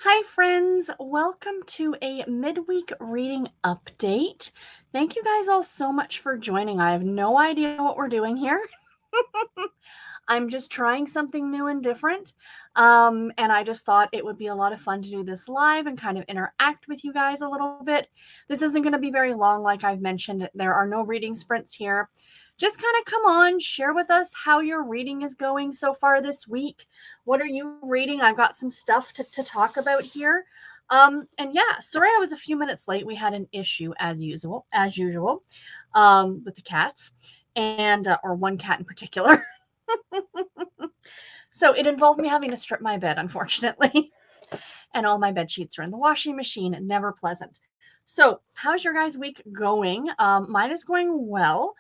Hi, friends. Welcome to a midweek reading update. Thank you guys all so much for joining. I have no idea what we're doing here. I'm just trying something new and different. And I just thought it would be a lot of fun to do this live and kind of interact with you guys a little bit. This isn't going to be very long, like I've mentioned. There are no reading sprints here. Just kind of come on, share with us how your reading is going so far this week. What are you reading? I've got some stuff to talk about here. And yeah, sorry I was a few minutes late. We had an issue as usual, with the cats and or one cat in particular. So it involved me having to strip my bed, unfortunately. And all my bed sheets are in the washing machine. Never pleasant. So how's your guys' week going? Mine is going well.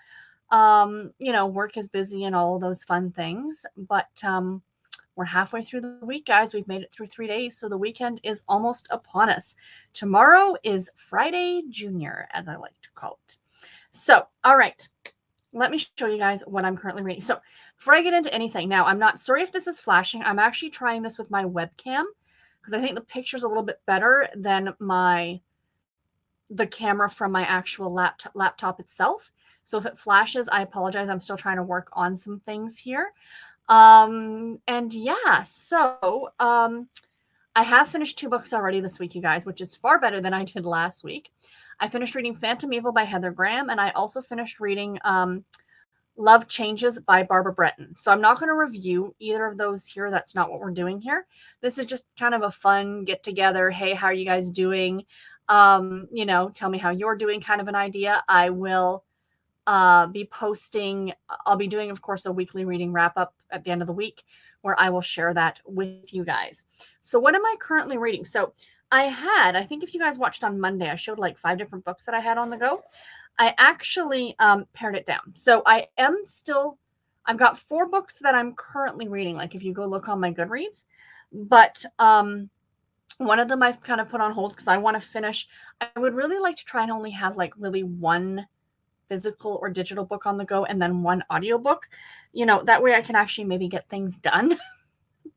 Work is busy and all those fun things. But we're halfway through the week, guys. We've made it through 3 days. So the weekend is almost upon us. Tomorrow is Friday Junior, as I like to call it. So, all right. Let me show you guys what I'm currently reading. So before I get into anything, now I'm not sorry if this is flashing. I'm actually trying this with my webcam because I think the picture's a little bit better than the camera from my actual laptop itself. So if it flashes, I apologize. I'm still trying to work on some things here. And yeah, so I have finished 2 books already this week, you guys, which is far better than I did last week. I finished reading Phantom Evil by Heather Graham, and I also finished reading Love Changes by Barbara Breton. So I'm not going to review either of those here. That's not what we're doing here. This is just kind of a fun get together. Hey, how are you guys doing? Tell me how you're doing kind of an idea. I will be posting. I'll be doing, of course, a weekly reading wrap up at the end of the week where I will share that with you guys. So what am I currently reading? So I think if you guys watched on Monday, I showed like 5 different books that I had on the go. I actually pared it down. So I've got 4 books that I'm currently reading. Like if you go look on my Goodreads, but one of them I've kind of put on hold because I want to finish. I would really like to try and only have like really one physical or digital book on the go and then one audiobook. That way I can actually maybe get things done.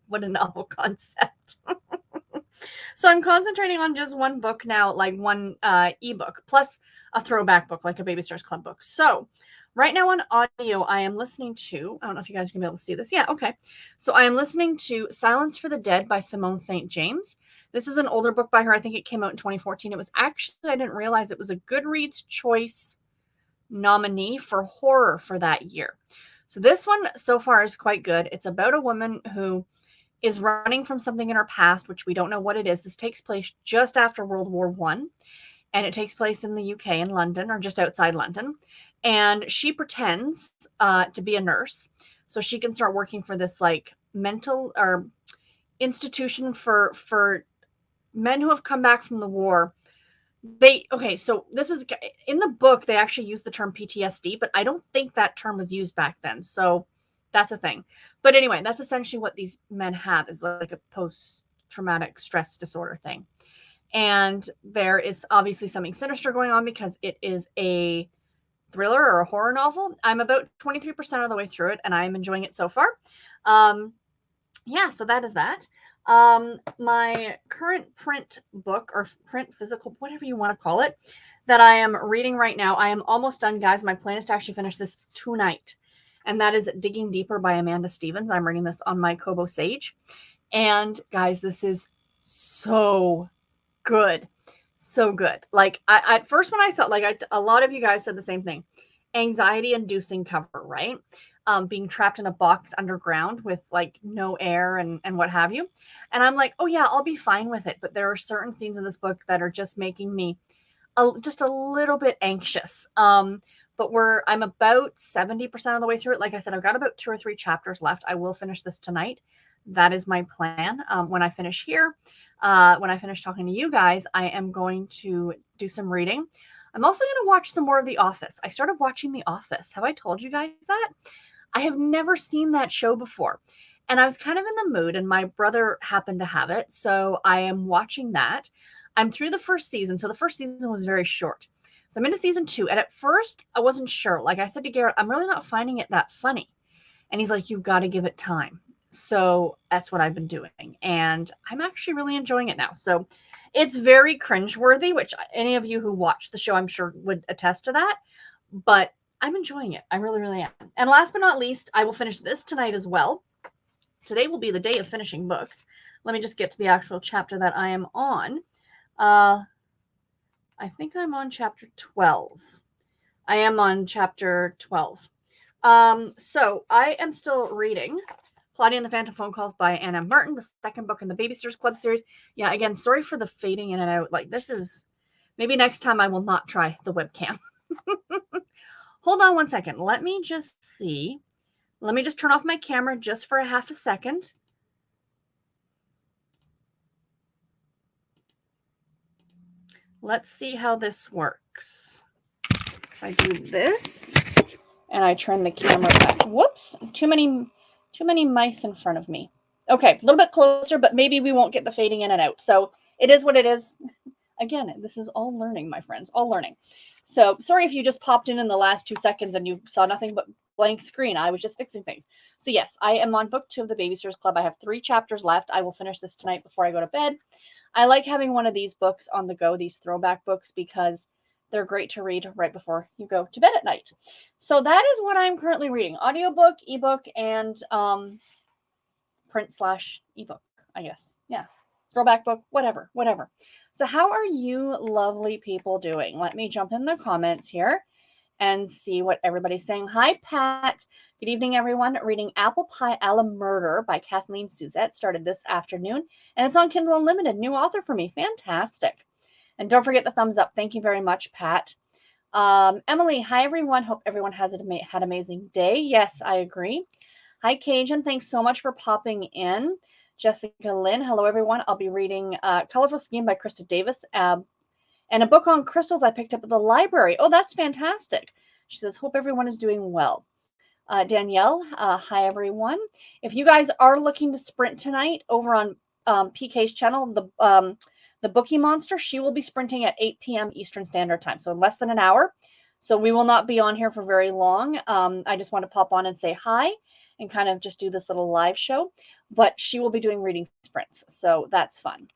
What a novel concept. So I'm concentrating on just one book now, like one ebook, plus a throwback book, like a Baby Stars Club book. So right now on audio, I am listening to, I don't know if you guys are going to be able to see this. Yeah, okay. So I am listening to Silence for the Dead by Simone St. James. This is an older book by her. I think it came out in 2014. It was actually, I didn't realize it was a Goodreads Choice nominee for horror for that year. So this one so far is quite good. It's about a woman who is running from something in her past, which we don't know what it is. This takes place just after World War I, and it takes place in the UK in London, or just outside London. And she pretends to be a nurse so she can start working for this like mental or institution for men who have come back from the war. So this is in the book, they actually use the term PTSD, but I don't think that term was used back then. So that's a thing. But anyway, that's essentially what these men have, is like a post-traumatic stress disorder thing. And there is obviously something sinister going on because it is a thriller or a horror novel. I'm about 23% of the way through it, and I'm enjoying it so far. So that is that. My current print book, or print physical, whatever you want to call it, that I am reading right now, I am almost done, guys. My plan is to actually finish this tonight, and that is Digging Deeper by Amanda Stevens. I'm reading this on my Kobo Sage, and guys, this is so good. So good. Like I at first when I saw, like a lot of you guys said the same thing. Anxiety inducing cover, right? Being trapped in a box underground with like no air and what have you. And I'm like, oh yeah, I'll be fine with it. But there are certain scenes in this book that are just making me just a little bit anxious. But I'm about 70% of the way through it. Like I said, I've got about 2 or 3 chapters left. I will finish this tonight. That is my plan. When I finish here, when I finish talking to you guys, I am going to do some reading. I'm also going to watch some more of The Office. I started watching The Office. Have I told you guys that? I have never seen that show before. And I was kind of in the mood, and my brother happened to have it. So I am watching that. I'm through the first season. So the first season was very short. So I'm into season 2. And at first, I wasn't sure. Like I said to Garrett, I'm really not finding it that funny. And he's like, you've got to give it time. So that's what I've been doing. And I'm actually really enjoying it now. So it's very cringeworthy, which any of you who watch the show, I'm sure would attest to that. But I'm enjoying it. I really, really am. And last but not least, I will finish this tonight as well. Today will be the day of finishing books. Let me just get to the actual chapter that I am on. I think I'm on chapter 12. I am on chapter 12. So I am still reading Claudia and the Phantom Phone Calls by Anna Martin, the second book in the Babysitters Club series. Yeah, again, sorry for the fading in and out. Like, this is, maybe next time I will not try the webcam. Hold on one second. Let me just see. Let me just turn off my camera just for a half a second. Let's see how this works. If I do this and I turn the camera back. Whoops, too many mice in front of me. Okay, a little bit closer, but maybe we won't get the fading in and out. So it is what it is. Again, this is all learning, my friends, all learning. So sorry if you just popped in the last 2 seconds and you saw nothing but blank screen. I was just fixing things. So yes, I am on book 2 of the Babysitters Club. I have 3 chapters left. I will finish this tonight before I go to bed. I like having one of these books on the go, these throwback books, because they're great to read right before you go to bed at night. So that is what I'm currently reading. Audiobook, ebook, and print/ebook, I guess. Yeah. Throwback book, whatever. So how are you lovely people doing? Let me jump in the comments here and see what everybody's saying. Hi, Pat. Good evening, everyone. Reading Apple Pie a la Murder by Kathleen Suzette. Started this afternoon, and it's on Kindle Unlimited. New author for me. Fantastic. And don't forget the thumbs up. Thank you very much, Pat. Emily, hi, everyone. Hope everyone had an amazing day. Yes, I agree. Hi, Cajun. Thanks so much for popping in. Jessica Lynn, hello, everyone. I'll be reading Colorful Scheme by Krista Davis and a book on crystals I picked up at the library. Oh, that's fantastic. She says, hope everyone is doing well. Danielle, hi, everyone. If you guys are looking to sprint tonight over on PK's channel, the Bookie Monster, she will be sprinting at 8 p.m. Eastern Standard Time, so less than an hour. So we will not be on here for very long. I just want to pop on and say hi and kind of just do this little live show. But she will be doing reading sprints, so that's fun.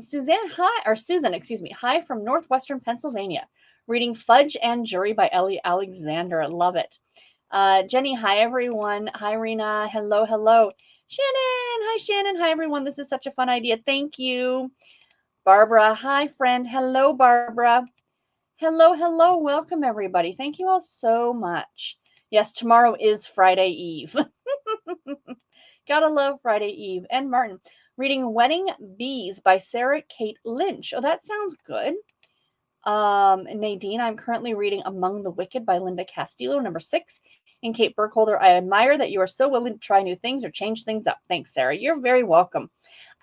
Susan, excuse me. Hi from Northwestern Pennsylvania. Reading Fudge and Jury by Ellie Alexander. Love it. Jenny, hi, everyone. Hi, Rena. Hello. Shannon. Hi, Shannon. Hi, everyone. This is such a fun idea. Thank you. Barbara, hi, friend. Hello, Barbara. Hello. Welcome, everybody. Thank you all so much. Yes, tomorrow is Friday Eve. Gotta love Friday Eve. And Martin, reading Wedding Bees by Sarah Kate Lynch. Oh, that sounds good. Nadine, I'm currently reading Among the Wicked by Linda Castillo, number 6. And Kate Burkholder, I admire that you are so willing to try new things or change things up. Thanks, Sarah. You're very welcome.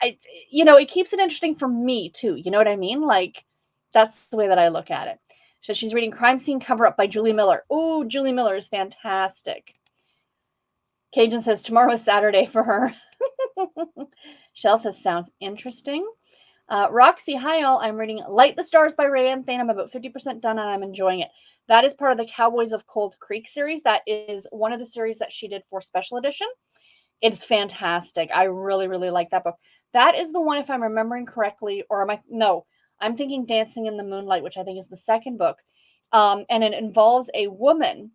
It keeps it interesting for me, too. You know what I mean? Like, that's the way that I look at it. So she's reading Crime Scene Cover-Up by Julie Miller. Oh, Julie Miller is fantastic. Cajun says tomorrow is Saturday for her. Shell says sounds interesting. Roxy, hi all. I'm reading Light the Stars by Rayanne Thane. I'm about 50% done and I'm enjoying it. That is part of the Cowboys of Cold Creek series. That is one of the series that she did for special edition. It's fantastic. I really, really like that book. That is the one, if I'm remembering correctly, or am I? No, I'm thinking Dancing in the Moonlight, which I think is the second book. And it involves a woman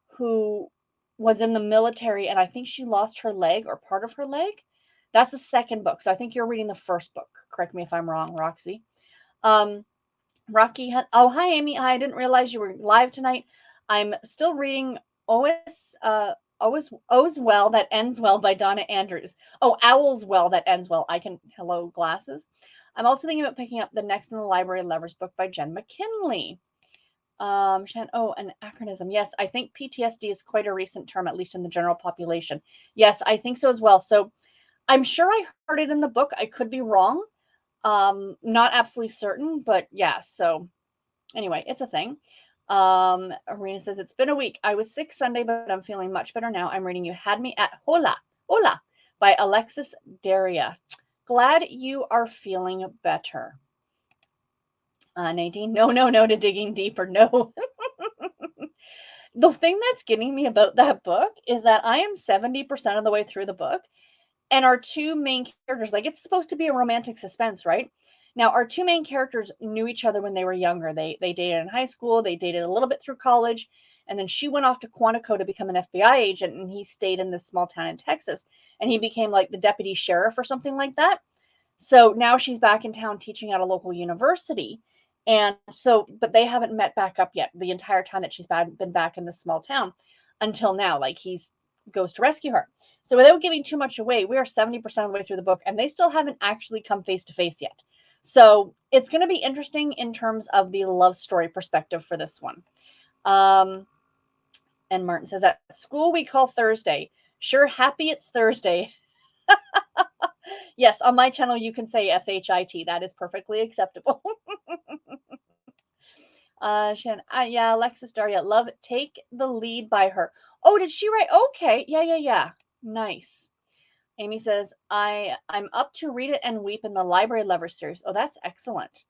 who was in the military, and I think she lost her leg or part of her leg. That's the second book. So I think you're reading the first book. Correct me if I'm wrong, Roxy. Rocky, oh, hi, Amy. Hi, I didn't realize you were live tonight. I'm still reading Owl's Well That Ends Well by Donna Andrews. Oh, Owl's Well That Ends Well. Hello, glasses. I'm also thinking about picking up the Next in the Library Lovers book by Jen McKinley. An acronym. Yes, I think PTSD is quite a recent term, at least in the general population. Yes, I think so as well. So I'm sure I heard it in the book. I could be wrong. Not absolutely certain, but yeah. So anyway, it's a thing. Arena says, it's been a week. I was sick Sunday, but I'm feeling much better now. I'm reading You Had Me at Hola by Alexis Daria. Glad you are feeling better. Nadine, no to digging deeper. No. The thing that's getting me about that book is that I am 70% of the way through the book, and our two main characters, like, it's supposed to be a romantic suspense, right? Now, our two main characters knew each other when they were younger. They dated in high school, they dated a little bit through college, and then she went off to Quantico to become an FBI agent, and he stayed in this small town in Texas, and he became like the deputy sheriff or something like that. So now she's back in town teaching at a local university. And so, but they haven't met back up yet the entire time that she's been back in this small town until now. Like, he's goes to rescue her. So without giving too much away, we are 70% of the way through the book, and they still haven't actually come face to face yet. So it's going to be interesting in terms of the love story perspective for this one. And Martin says, at school we call Thursday. Sure, happy it's Thursday. Yes, on my channel you can say SHIT. That is perfectly acceptable. Shan, yeah, Alexis Daria, love Take the Lead by her. Oh, did she write? Okay, yeah. Nice. Amy says, I'm up to Read It and Weep in the Library Lovers series. Oh, that's excellent.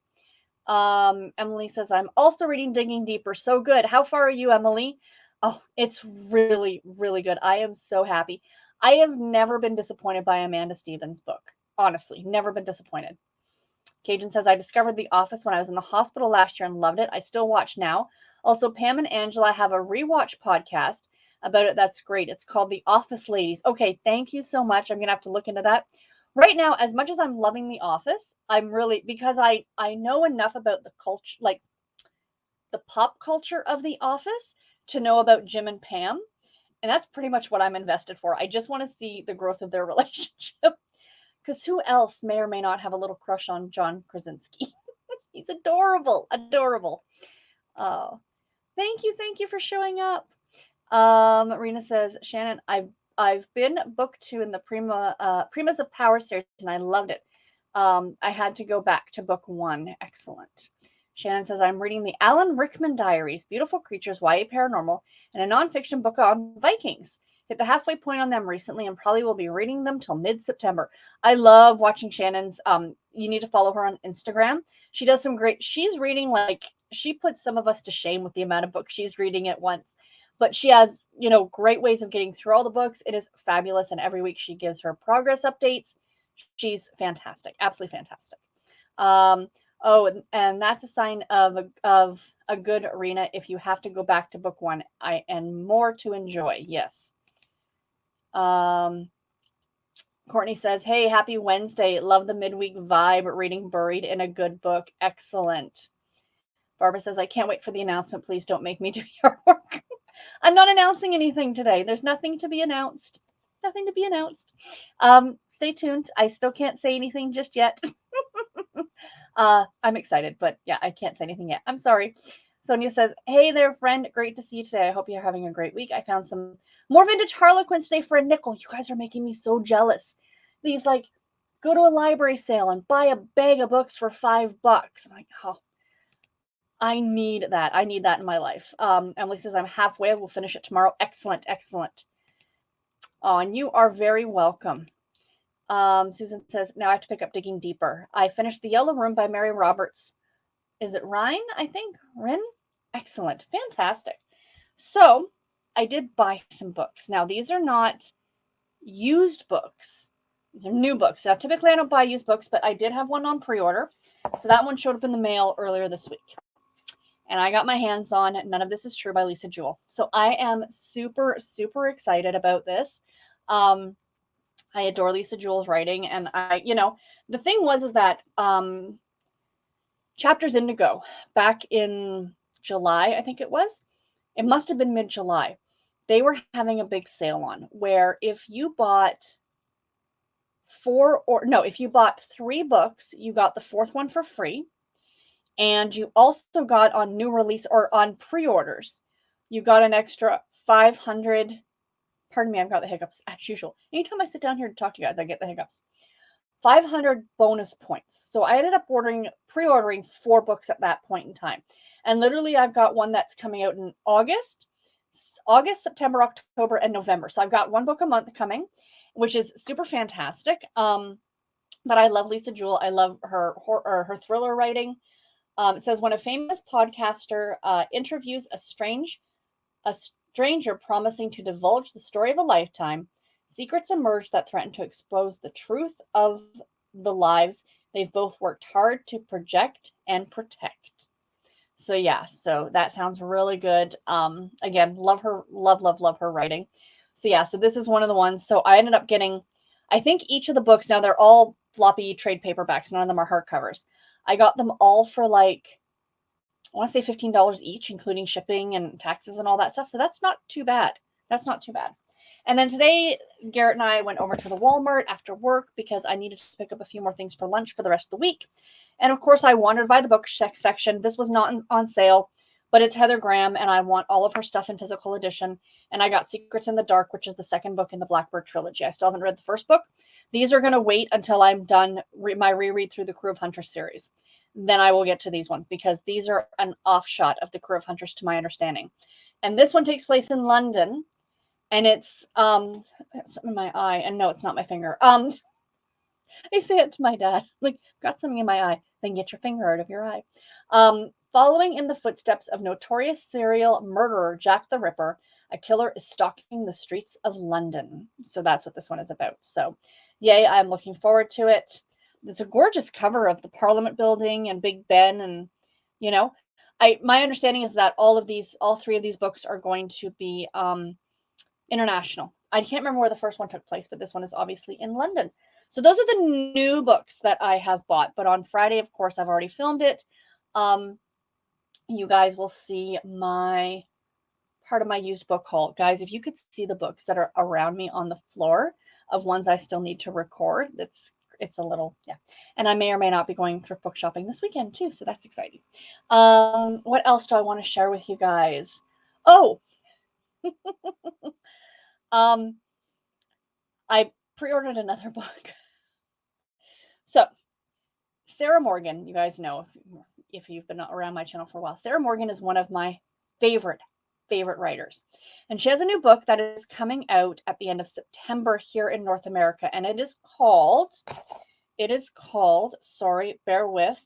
Emily says, I'm also reading Digging Deeper. So good. How far are you, Emily? Oh, it's really, really good. I am so happy. I have never been disappointed by Amanda Stevens' book. Honestly, never been disappointed. Cajun says, I discovered The Office when I was in the hospital last year and loved it. I still watch now. Also, Pam and Angela have a rewatch podcast about it. That's great. It's called The Office Ladies. Okay, thank you so much. I'm going to have to look into that. Right now, as much as I'm loving The Office, I'm really, because I know enough about the culture, like the pop culture of The Office, to know about Jim and Pam. And that's pretty much what I'm invested for. I just want to see the growth of their relationship. Because who else may or may not have a little crush on John Krasinski? He's adorable. Oh, thank you for showing up. Rena says, Shannon, I've been book 2 in the Primas of Power series, and I loved it. I had to go back to book 1. Excellent. Shannon says, I'm reading the Alan Rickman Diaries, Beautiful Creatures, YA Paranormal, and a nonfiction book on Vikings. Hit the halfway point on them recently and probably will be reading them till mid-September. I love watching Shannon's. You need to follow her on Instagram. She does some great, she's reading, like, she puts some of us to shame with the amount of books she's reading at once. But she has, great ways of getting through all the books. It is fabulous. And every week she gives her progress updates. She's fantastic. Absolutely fantastic. And that's a sign of a good arena if you have to go back to book 1 and more to enjoy. Yes. Courtney says, hey, happy Wednesday. Love the midweek vibe. Reading Buried in a Good Book. Excellent. Barbara says, I can't wait for the announcement. Please don't make me do your work. I'm not announcing anything today. There's nothing to be announced. Nothing to be announced. Stay tuned. I still can't say anything just yet. I'm excited, but yeah, I can't say anything yet. I'm sorry. Sonia says, hey there, friend. Great to see you today. I hope you're having a great week. I found some more vintage Harlequins today for a nickel. You guys are making me so jealous. These, like, go to a library sale and buy a bag of books for $5. I'm like, oh, I need that. I need that in my life. Emily says, I'm halfway. We'll finish it tomorrow. Excellent. Oh, and you are very welcome. Susan says, now I have to pick up Digging Deeper. I finished The Yellow Room by Mary Roberts. Is it Rhine? I think. Rin? Excellent. Fantastic. So I did buy some books. Now, these are not used books. These are new books. Now, typically I don't buy used books, but I did have one on pre-order. So that one showed up in the mail earlier this week. And I got my hands on None of This Is True by Lisa Jewell. So I am super, super excited about this. I adore Lisa Jewell's writing. And the thing is that Chapters Indigo, back in July, I think it was. It must have been mid-July. They were having a big sale on where if you bought 3 books, you got the 4th one for free. And you also got on new release or on pre-orders, you got an extra 500. Pardon me, I've got the hiccups as usual. Anytime I sit down here to talk to you guys, I get the hiccups. 500 bonus points. So I ended up pre-ordering 4 books at that point in time. And literally I've got one that's coming out in August, September, October, and November. So I've got 1 book a month coming, which is super fantastic. But I love Lisa Jewell. I love her thriller writing. It says, when a famous podcaster interviews a strange a stranger promising to divulge the story of a lifetime, secrets emerge that threaten to expose the truth of the lives they've both worked hard to project and protect. So yeah, so that sounds really good. Again, love her, love her writing. So yeah, so this is one of the ones. So I ended up getting, I think each of the books, now they're all floppy trade paperbacks, none of them are hardcovers. I got them all for like, I want to say $15 each, including shipping and taxes and all that stuff. So that's not too bad. That's not too bad. And then today, Garrett and I went over to the Walmart after work because I needed to pick up a few more things for lunch for the rest of the week. And of course, I wandered by the book section. This was not on sale, but it's Heather Graham, and I want all of her stuff in physical edition. And I got Secrets in the Dark, which is the second book in the Blackbird trilogy. I still haven't read the first book. These are going to wait until I'm done my reread through the Crew of Hunters series. Then I will get to these ones because these are an offshot of the Crew of Hunters to my understanding. And this one takes place in London, and it's something in my eye, and no, it's not my finger. I say it to my dad, like, got something in my eye, then get your finger out of your eye. Following in the footsteps of notorious serial murderer Jack the Ripper, a killer is stalking the streets of London. So that's what this one is about. So yay, I'm looking forward to it. It's a gorgeous cover of the Parliament building and Big Ben, and you know, my understanding is that all three of these books are going to be international. I can't remember where the first one took place, but this one is obviously in London. So those are the new books that I have bought. But on Friday, of course, I've already filmed it. You guys will see my part of my used book haul. Guys, if you could see the books that are around me on the floor of ones I still need to record, it's a little, yeah. And I may or may not be going thrift book shopping this weekend too, so that's exciting. What else do I want to share with you guys? Oh, I pre-ordered another book. So Sarah Morgan, you guys know if you've been around my channel for a while, Sarah Morgan is one of my favorite writers. And she has a new book that is coming out at the end of September here in North America. And it is called, sorry, bear with,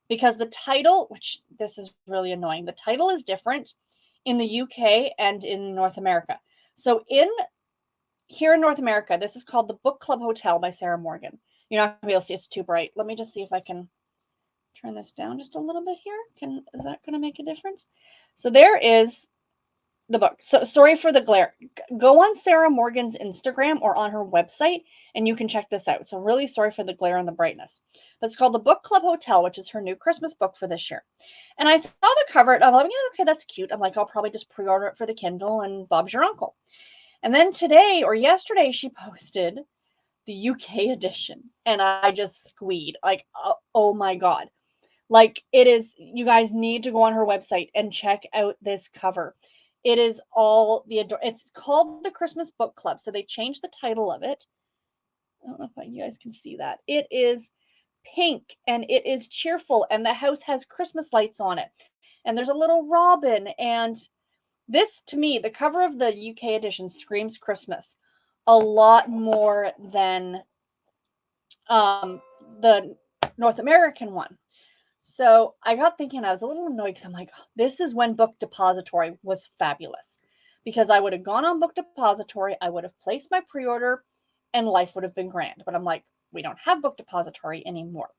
because the title, which this is really annoying, the title is different in the UK and in North America. So here in North America, this is called The Book Club Hotel by Sarah Morgan. You're not going to be able to see, it's too bright. Let me just see if I can turn this down just a little bit here. Is that going to make a difference? So there is the book. So sorry for the glare. Go on Sarah Morgan's Instagram or on her website and you can check this out. So really sorry for the glare and the brightness. But it's called The Book Club Hotel, which is her new Christmas book for this year. And I saw the cover and I'm like, yeah, okay, that's cute. I'm like, I'll probably just pre-order it for the Kindle and Bob's your uncle. And then today or yesterday, she posted the UK edition. And I just squeed. Like, oh my God. Like, it is, you guys need to go on her website and check out this cover. It is all it's called the Christmas Book Club. So they changed the title of it. I don't know if you guys can see that. It is pink and it is cheerful and the house has Christmas lights on it. And there's a little robin, and this, to me, the cover of the UK edition screams Christmas a lot more than the North American one. So I got thinking, I was a little annoyed because I'm like, oh, this is when Book Depository was fabulous. Because I would have gone on Book Depository, I would have placed my pre-order, and life would have been grand. But I'm like, we don't have Book Depository anymore.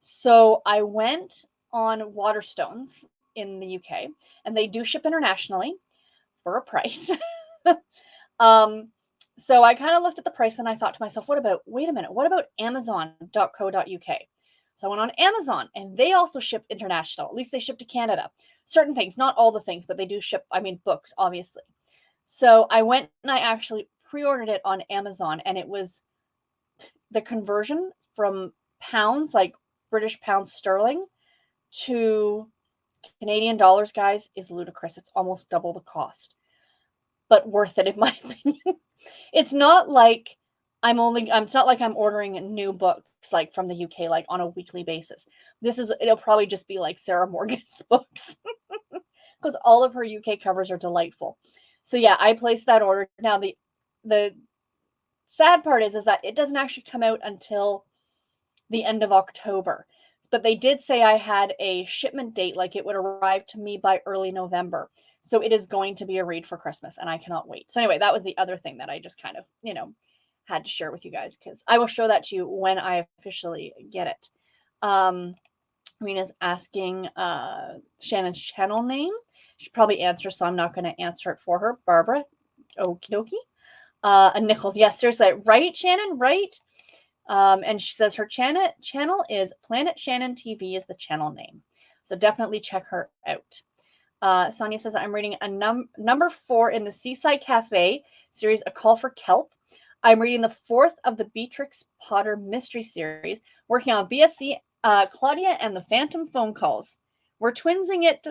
So I went on Waterstones in the UK, and they do ship internationally for a price. So I kind of looked at the price and I thought to myself, wait a minute, what about Amazon.co.uk? So I went on Amazon and they also ship international. At least they ship to Canada. Certain things, not all the things, but they do ship, books, obviously. So I went and I actually pre-ordered it on Amazon, and it was the conversion from pounds, like British pounds sterling, to Canadian dollars, guys, is ludicrous. It's almost double the cost, but worth it in my opinion. It's not like it's not like I'm ordering new books like from the UK, like on a weekly basis. It'll probably just be like Sarah Morgan's books because all of her UK covers are delightful. So yeah, I placed that order. Now the sad part is that it doesn't actually come out until the end of October. But they did say I had a shipment date, like it would arrive to me by early November. So it is going to be a read for Christmas, and I cannot wait. So anyway, that was the other thing that I just kind of, had to share with you guys, because I will show that to you when I officially get it. Rena's asking Shannon's channel name. She probably answer, so I'm not going to answer it for her. Barbara, okie dokie. Nichols, yeah, seriously, right, Shannon, right? And she says her channel is Planet Shannon TV is the channel name. So definitely check her out. Sonia says, I'm reading a number 4 in the Seaside Cafe series, A Call for Kelp. I'm reading the 4th of the Beatrix Potter mystery series, working on BSC, Claudia and the Phantom Phone Calls. We're twinsing it,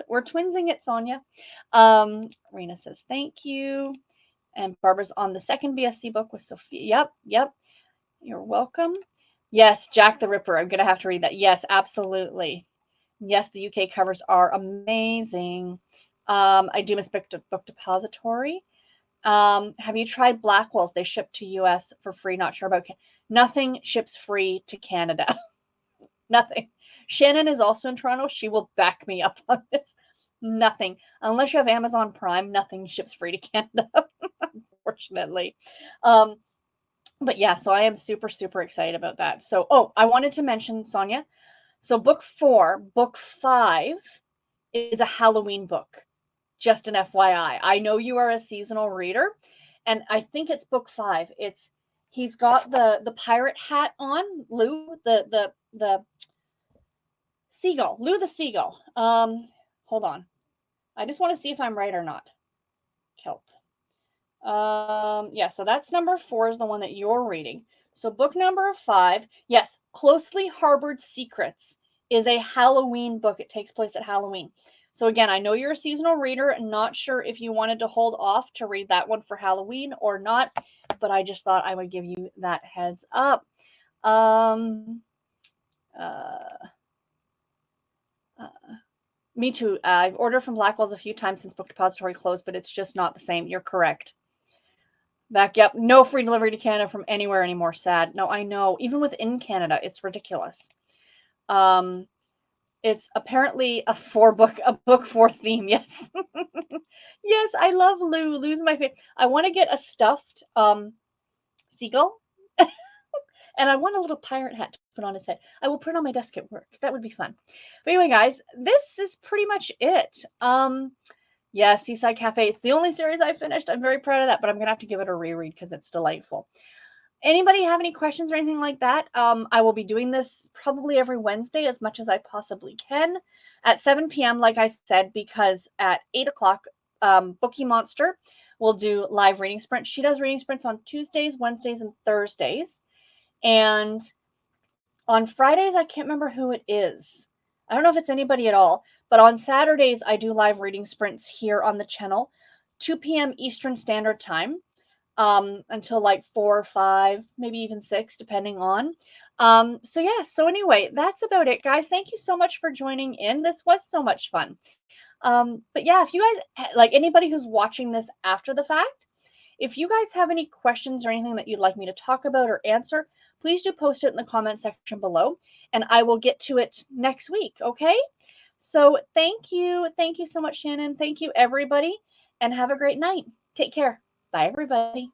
Sonia. Rena says, thank you. And Barbara's on the 2nd BSC book with Sophia. Yep. You're welcome. Yes, Jack the Ripper. I'm going to have to read that. Yes, absolutely. Yes, the UK covers are amazing. I do miss Book Depository. Have you tried Blackwell's? They ship to US for free. Not sure about nothing ships free to Canada. Nothing. Shannon is also in Toronto. She will back me up on this. Nothing. Unless you have Amazon Prime, nothing ships free to Canada, unfortunately. But yeah, so I am super, super excited about that. So, I wanted to mention, Sonia. So book 5 is a Halloween book. Just an FYI. I know you are a seasonal reader, and I think it's book 5. He's got the pirate hat on, Lou, the seagull, Lou the seagull. Hold on. I just want to see if I'm right or not. Kelp. Yeah, so that's number 4 is the one that you're reading. So book number 5, yes, Closely Harbored Secrets is a Halloween book. It takes place at Halloween. So again, I know you're a seasonal reader, and not sure if you wanted to hold off to read that one for Halloween or not, but I just thought I would give you that heads up. Me too. I've ordered from Blackwell's a few times since Book Depository closed, but it's just not the same. You're correct. Back up. No free delivery to Canada from anywhere anymore. Sad. No, I know. Even within Canada, it's ridiculous. It's apparently a book 4 theme. Yes. Yes, I love Lou. Lou's my favorite. I want to get a stuffed seagull. And I want a little pirate hat to put on his head. I will put it on my desk at work. That would be fun. But anyway, guys, this is pretty much it. Yeah, Seaside Cafe. It's the only series I finished. I'm very proud of that, but I'm going to have to give it a reread because it's delightful. Anybody have any questions or anything like that? I will be doing this probably every Wednesday as much as I possibly can at 7 p.m., like I said, because at 8 o'clock, Bookie Monster will do live reading sprints. She does reading sprints on Tuesdays, Wednesdays, and Thursdays. And on Fridays, I can't remember who it is. I don't know if it's anybody at all. But on Saturdays, I do live reading sprints here on the channel, 2 p.m. Eastern Standard Time. Until like 4 or 5, maybe even 6, depending on. So anyway, that's about it, guys. Thank you so much for joining in. This was so much fun. But yeah, if you guys, like anybody who's watching this after the fact, if you guys have any questions or anything that you'd like me to talk about or answer, please do post it in the comment section below, and I will get to it next week, okay? So thank you. Thank you so much, Shannon. Thank you, everybody, and have a great night. Take care. Bye, everybody.